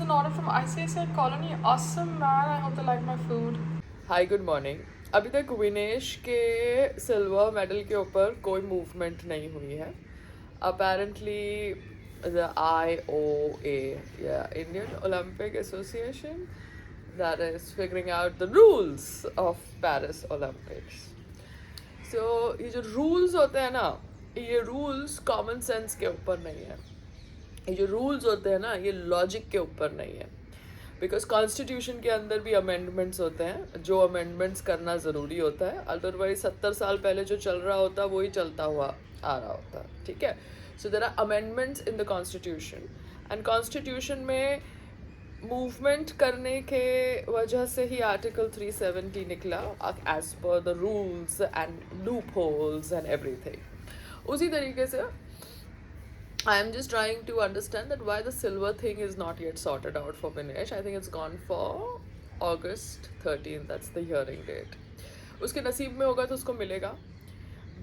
an order from ICICI Colony. Awesome, man. I hope they like my food. Hi good morning. अभी तक विनेश के silver medal के ऊपर कोई मूवमेंट नहीं हुई है। Apparently the IOA, Indian Olympic Association, that is figuring out the rules of Paris Olympics. So ये जो रूल्स होते हैं ना, ये रूल्स कॉमन सेंस के ऊपर नहीं है। ये जो रूल्स होते हैं ना, ये लॉजिक के ऊपर नहीं है। बिकॉज कॉन्स्टिट्यूशन के अंदर भी अमेंडमेंट्स होते हैं, जो अमेंडमेंट्स करना ज़रूरी होता है। अदरवाइज 70 साल पहले जो चल रहा होता वही चलता हुआ आ रहा होता। ठीक है। So there are amendments in the constitution, and constitution में मूवमेंट करने के वजह से ही आर्टिकल 370 निकला, as per the rules and loopholes and everything. उसी तरीके से I am just trying to understand that why the silver thing is not yet sorted out for Vinesh. I think it's gone for August 13th. That's the hearing date. उसके नसीब में होगा तो उसको मिलेगा,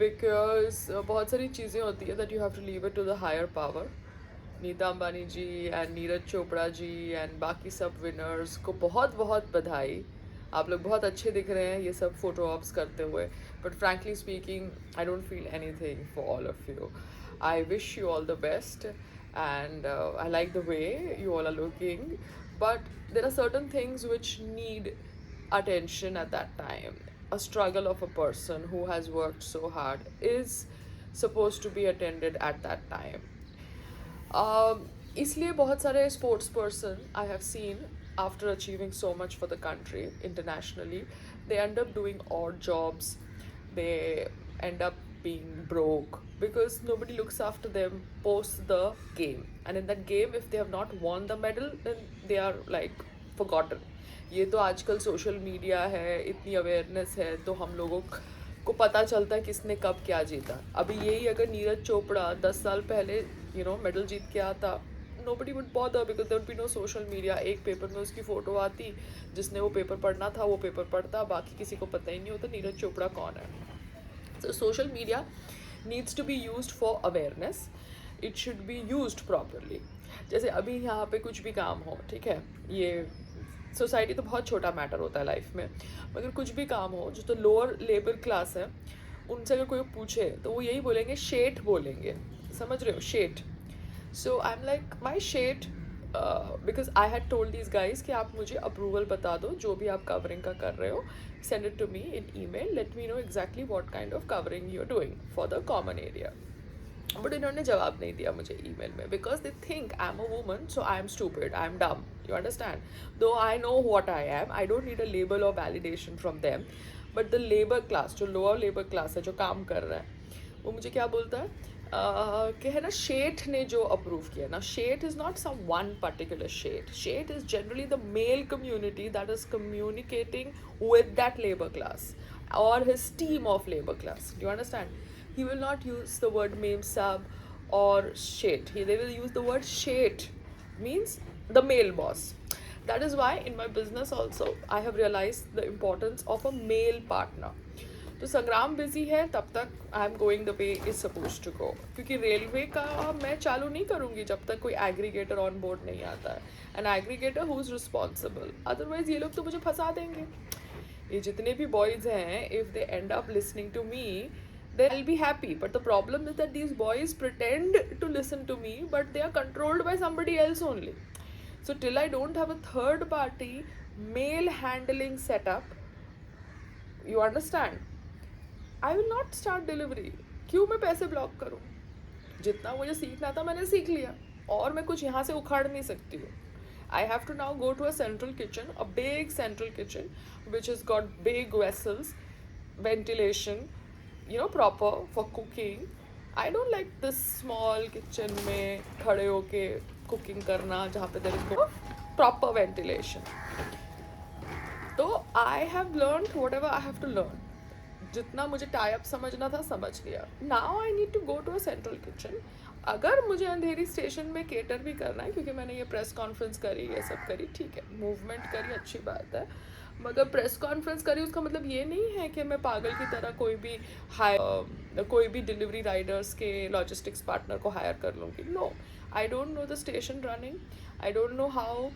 because बहुत सारी चीज़ें होती है that you have to leave it to the higher power. Nita Ambani ji and Neeraj Chopra ji and बाकी सब विनर्स को बहुत बहुत बधाई। आप लोग बहुत अच्छे दिख रहे हैं ये सब फोटो ऑप्स करते हुए, but frankly speaking I don't feel anything for all of you. I wish you all the best, and I like the way you all are looking, but there are certain things which need attention at that time. A struggle of a person who has worked so hard is supposed to be attended at that time. इसलिए बहुत सारे sports person I have seen after achieving so much for the country internationally, they end up doing odd jobs, they end up being broke because nobody looks after them post the game, and in that game if they have not won the medal then they are like forgotten. ये तो आजकल social media है, इतनी awareness है, तो हम लोगों को पता चलता है किसने कब क्या जीता। अभी यही अगर नीरज चोपड़ा 10 साल पहले मेडल जीत के आता, nobody would bother because there would be no social media. एक पेपर में उसकी फ़ोटो आती, जिसने वो पेपर पढ़ना था वो पेपर पढ़ता, बाकी किसी को पता ही नहीं होता नीरज चोपड़ा कौन है। So social media needs to be used for awareness. It should be used properly. जैसे अभी यहाँ पे कुछ भी काम हो, ठीक है, ये सोसाइटी तो बहुत छोटा मैटर होता है लाइफ में, मगर कुछ भी काम हो जो तो लोअर लेबर क्लास है उनसे अगर कोई पूछे तो वो यही बोलेंगे, शेठ बोलेंगे, समझ रहे हो, शेठ। सो I am like my Sheth, because I had told these guys कि आप मुझे अप्रूवल बता दो जो भी आप कवरिंग का कर रहे हो, send it to me in email, let me know exactly what kind of covering you're doing for the common area. But इन्होंने जवाब नहीं दिया मुझे ईमेल में, because they think I am a woman so I am stupid, I am dumb, you understand. Though I know what I am, I don't need a label और validation from them, but the labour class, जो lower labour class है जो काम कर रहा है, वो मुझे क्या बोलता है कि है ना, शेठ ने जो अप्रूव किया ना, Sheth is not someone particular Sheth, Sheth is generally the male community that is communicating with that labor class or his team of labor class. Do you understand? He will not use the word mem sab or shit. They will use the word shit, means the male boss. That is why in my business also I have realized the importance of a male partner. तो संग्राम busy है तब तक I am going the way is suppose to go, क्योंकि railway का मैं चालू नहीं करूँगी जब तक कोई एग्रीगेटर ऑन बोर्ड नहीं आता है, an aggregator who is responsible, otherwise ये लोग तो मुझे फंसा देंगे। ये जितने भी बॉयज़ हैं, if they end up listening to me they will be happy, but the problem is that these boys pretend to listen to me but they are controlled by somebody else only. So till I don't have a third party male handling setup, you understand, I will not start delivery. क्यों मैं पैसे block करूँ? जितना मुझे सीखना था मैंने सीख लिया, और मैं कुछ यहाँ से उखाड़ नहीं सकती हूँ। I have to now go to a central kitchen, a big central kitchen which has got big vessels, ventilation, proper for cooking. I don't like this small kitchen में खड़े होके cooking करना जहाँ पे there is no proper ventilation. तो I have learned whatever I have to learn. जितना मुझे tie up समझना था समझ लिया। Now I need to go to a central kitchen. अगर मुझे अंधेरी स्टेशन में केटर भी करना है, क्योंकि मैंने ये प्रेस कॉन्फ्रेंस करी, ये सब करी, ठीक है, मूवमेंट करी, अच्छी बात है, मगर प्रेस कॉन्फ्रेंस करी उसका मतलब ये नहीं है कि मैं पागल की तरह कोई भी डिलीवरी राइडर्स के लॉजिस्टिक्स पार्टनर को हायर कर लूँगी। No, I don't know the station running, I don't know how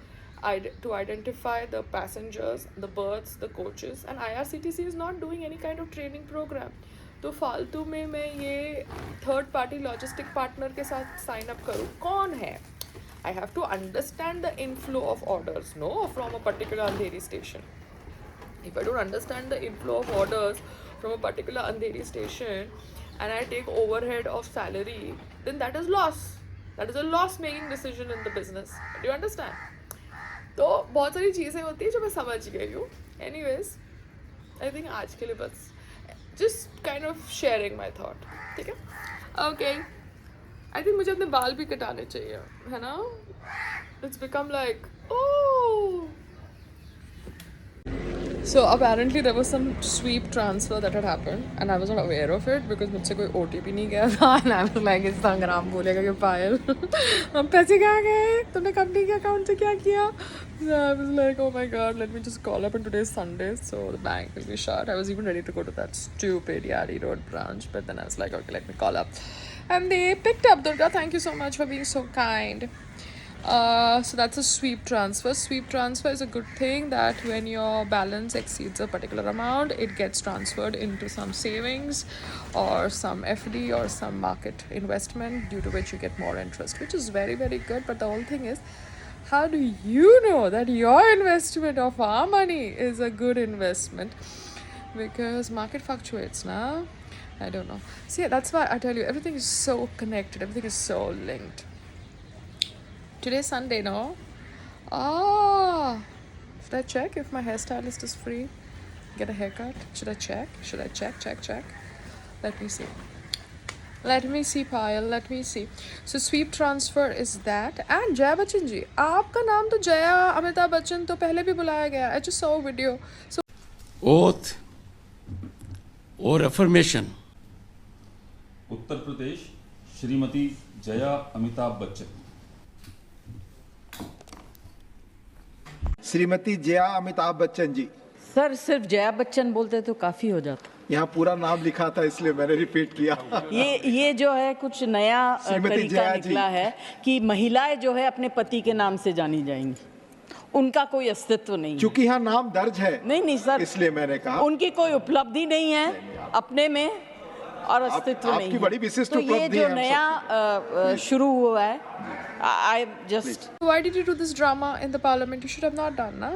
to identify the passengers, the berths, the coaches, and IRCTC is not doing any kind of training program. तो फालतू में मैं ये third party logistic partner के साथ sign up करूँ? कौन है? I have to understand the inflow of orders, no, from a particular Andheri station. If I don't understand the inflow of orders from a particular Andheri station and I take overhead of salary, then that is loss. That is a loss-making decision in the business. Do you understand? तो बहुत सारी चीज़ें होती है जो मैं समझ गई हूँ. Anyways, I think आज के लिए बस just kind of sharing my thought. ठीक है? Okay. I think मुझे अपने बाल भी कटाने चाहिए, है ना? It's become like, oh. So apparently there was some sweep transfer that had happened and I was not aware of it because मुझसे कोई OTP नहीं गया था and I was like इस संग्राम बोलेगा कि पायल हम पैसे कहाँ गए, तुमने कंपनी के अकाउंट से क्या किया? So I was like, oh my god, let me just call up, and today's Sunday so the bank will be shut. I was even ready to go to that stupid Yari Road branch, but then I was like, okay, let me call up, and they picked up. Durga, thank you so much for being so kind. So that's a sweep transfer. Sweep transfer is a good thing that when your balance exceeds a particular amount, it gets transferred into some savings or some FD or some market investment, due to which you get more interest, which is very, very good. But the whole thing is, how do you know that your investment of our money is a good investment? Because market fluctuates now. I don't know. See, that's why I tell you, everything is so connected, everything is so linked. Today's Sunday, no? Should I check if my hairstylist is free? Get a haircut? Should I check? Check. Let me see. Payal, let me see. So sweep transfer is that. And Jaya Bachchan ji, आपका नाम तो जया अमिताभ बच्चन तो पहले भी बुलाया गया. I just saw a video. So oath or affirmation. Uttar Pradesh, Shrimati Jaya Amitabh Bachchan. Shrimati Jaya Amitabh Bachchan ji. Sir सिर्फ जया बच्चन बोलते तो काफी हो जाता. यहाँ पूरा नाम लिखा था इसलिए मैंने रिपीट किया. ये जो है कुछ नया तरीका निकला है कि महिलाएं जो है अपने पति के नाम से जानी जाएंगी, उनका कोई अस्तित्व नहीं. चूंकि यहाँ नाम दर्ज है. नहीं सर, इसलिए मैंने कहा उनकी कोई उपलब्धि नहीं है अपने में और अस्तित्व नहीं. आपकी बड़ी विशिष्ट तो उपलब्धि ये जो नया शुरू हुआ है, I just... Why did you do this drama in the parliament? You should have not done, na?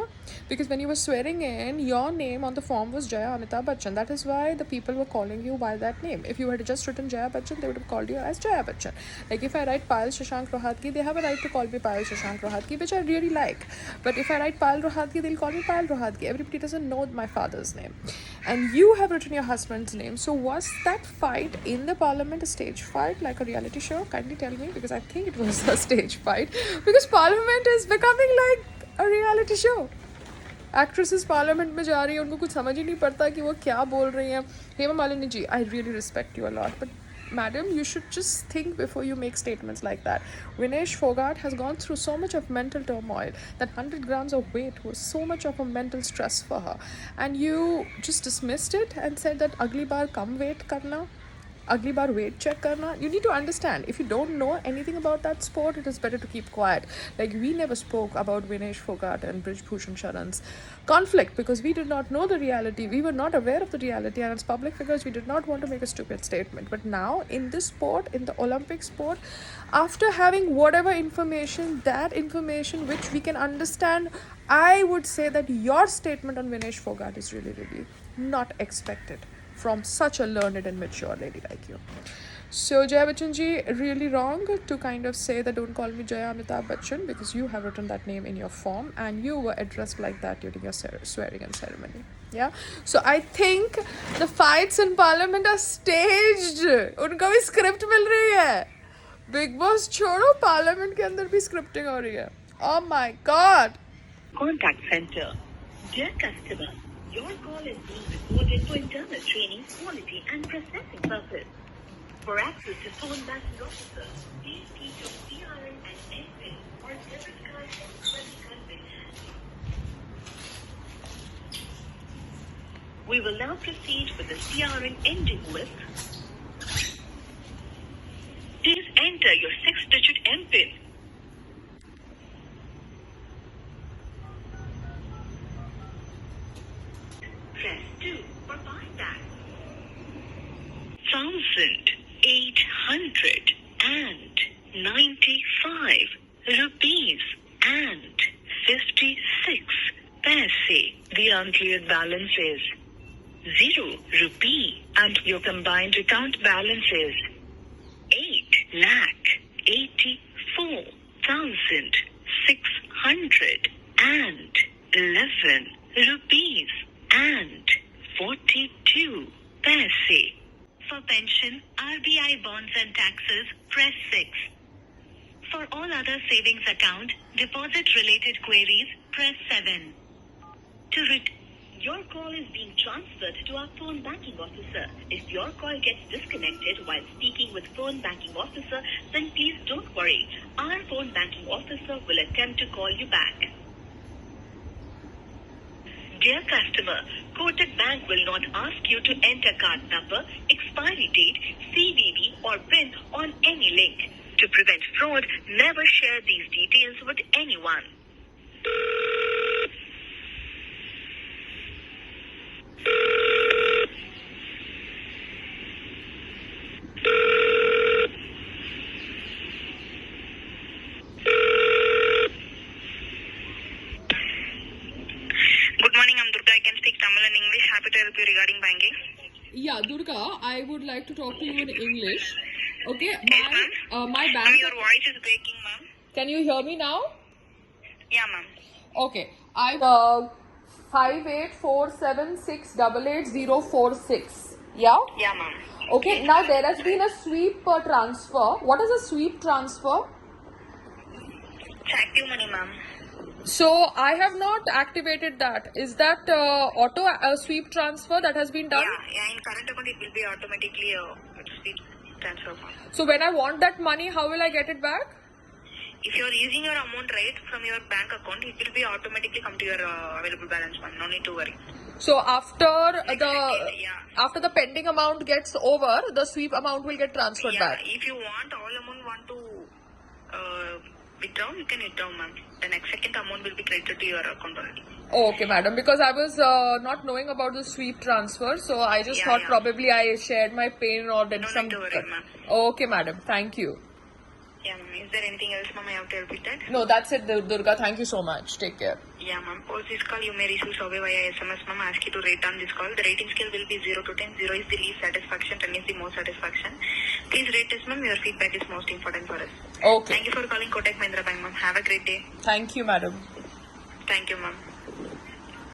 Because when you were swearing in, your name on the form was Jaya Amitabh Bachchan. That is why the people were calling you by that name. If you had just written Jaya Bachchan, they would have called you as Jaya Bachchan. Like if I write Payal Shashank Rohatgi, they have a right to call me Payal Shashank Rohatgi, which I really like. But if I write Payal Rohatgi, they'll call me Payal Rohatgi. Everybody doesn't know my father's name. And you have written your husband's name. So was that fight in the parliament a stage fight, like a reality show? Kindly tell me, because I think it was a stage fight. Because parliament is becoming like a reality show. Actresses parliament में जा रही हैं, उनको कुछ समझ ही नहीं पड़ता कि वो क्या बोल रही हैं. Hema Malini ji, I really respect you a lot, but madam, you should just think before you make statements like that. Vinesh Fogart has gone through so much of mental turmoil. That 100 grams of weight was so much of a mental stress for her, and you just dismissed it and said that अगली बार कम weight करना, अगली बार weight check करना. You need to understand, if you don't know anything about that sport, it is better to keep quiet. Like we never spoke about Vinesh Fogart and Brij Bhushan Sharan's conflict because we did not know the reality. We were not aware of the reality, and as public figures, we did not want to make a stupid statement. But now, in this sport, in the Olympic sport, after having whatever information, that information which we can understand, I would say that your statement on Vinesh Fogart is really, really not expected from such a learned and mature lady like you. So Jaya Bachchan ji, really wrong to kind of say that don't call me Jaya Amitabh Bachchan, because you have written that name in your form and you were addressed like that during your swearing in ceremony. Yeah, so I think the fights in parliament are staged. उनको भी script मिल रही है. Big Boss छोड़ो, parliament के अंदर भी scripting हो रही है. Oh my God. Contact Center. Dear customer, your call is being recorded for internal training, quality and processing purpose. For access to phone banking officer, please keep your CRN and NPIN or debit card and credit card with hand. We will now proceed with the CRN ending with. Please enter your 6-digit NPIN. Press 2 for buyback. 1,895 rupees and 56 paise. The uncleared balance is 0 rupee and your combined account balance is 8,84,611 rupees and 42 paise. For pension, RBI bonds and taxes, press 6. For all other savings account, deposit related queries, press 7. To your call is being transferred to our phone banking officer. If your call gets disconnected while speaking with phone banking officer, then please don't worry. Our phone banking officer will attempt to call you back. Dear customer, Kotak Bank will not ask you to enter card number, expiry date, CVV or PIN on any link. To prevent fraud, never share these details with anyone. Good morning, I'm Durga. I can speak Tamil and English. Happy to help you regarding banking. Yeah, Durga, I would like to talk to you in English. Okay, Yes, ma'am. my Ma'am, bank. your voice is breaking, ma'am. Can you hear me now? Yeah, ma'am. Okay, I 5847688046. Yeah. Yeah, ma'am. Okay. Now there has been a sweep transfer. What is a sweep transfer? It's active money, ma'am. So I have not activated that. Is that auto sweep transfer that has been done? Yeah, in current account it will be automatically sweep transfer, ma'am. So when I want that money, how will I get it back? If you are using your amount right from your bank account, it will be automatically come to your available balance, ma'am. No need to worry. So after Yeah. after the pending amount gets over, the sweep amount will get transferred Yeah, back. if you want all amount to withdraw, you can withdraw, ma'am. The next second amount will be credited to your account already. Okay, madam. Because I was not knowing about the sweep transfer, so I just Yeah, thought yeah. probably I shared my PIN or did No some. need to worry, ma'am. Okay, madam. Thank you. Yeah, ma'am. Is there anything else, ma'am, I have to help with that? No, that's it, Durga. Thank you so much. Take care. Yeah, ma'am. Post this call, you may receive survey via SMS, ma'am. Ask you to rate on this call. The rating scale will be 0 to 10. 0 is the least satisfaction, 10 is the most satisfaction. Please rate us, ma'am. Your feedback is most important for us. Okay. Thank you for calling Kotak Mahindra Bank, ma'am. Have a great day. Thank you, madam. Thank you, ma'am.